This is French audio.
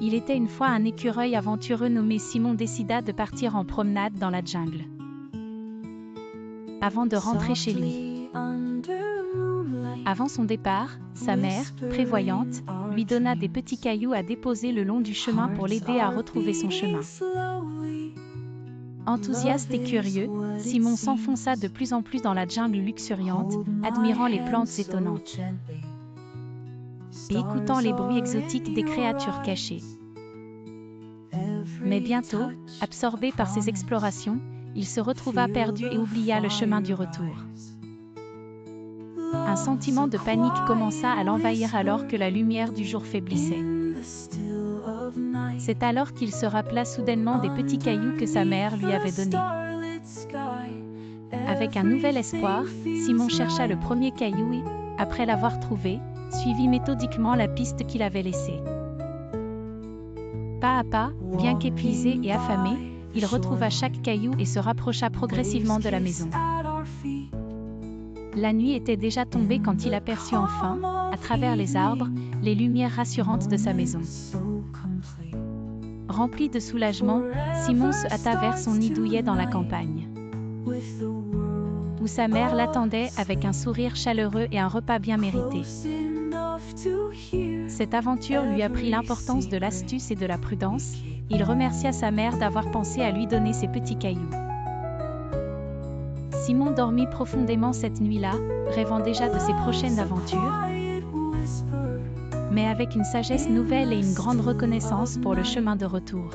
Il était une fois un écureuil aventureux nommé Simon décida de partir en promenade dans la jungle. Avant de rentrer chez lui. Avant son départ, sa mère, prévoyante, lui donna des petits cailloux à déposer le long du chemin pour l'aider à retrouver son chemin. Enthousiaste et curieux, Simon s'enfonça de plus en plus dans la jungle luxuriante, admirant les plantes étonnantes et écoutant les bruits exotiques des créatures cachées. Mais bientôt, absorbé par ses explorations, il se retrouva perdu et oublia le chemin du retour. Un sentiment de panique commença à l'envahir alors que la lumière du jour faiblissait. C'est alors qu'il se rappela soudainement des petits cailloux que sa mère lui avait donnés. Avec un nouvel espoir, Simon chercha le premier caillou et, après l'avoir trouvé, suivit méthodiquement la piste qu'il avait laissée. Pas à pas, bien qu'épuisé et affamé, il retrouva chaque caillou et se rapprocha progressivement de la maison. La nuit était déjà tombée quand il aperçut enfin, à travers les arbres, les lumières rassurantes de sa maison. Rempli de soulagement, Simon se hâta vers son nid douillet dans la campagne, où sa mère l'attendait avec un sourire chaleureux et un repas bien mérité. Cette aventure lui apprit l'importance de l'astuce et de la prudence. Il remercia sa mère d'avoir pensé à lui donner ces petits cailloux. Simon dormit profondément cette nuit-là, rêvant déjà de ses prochaines aventures, mais avec une sagesse nouvelle et une grande reconnaissance pour le chemin de retour.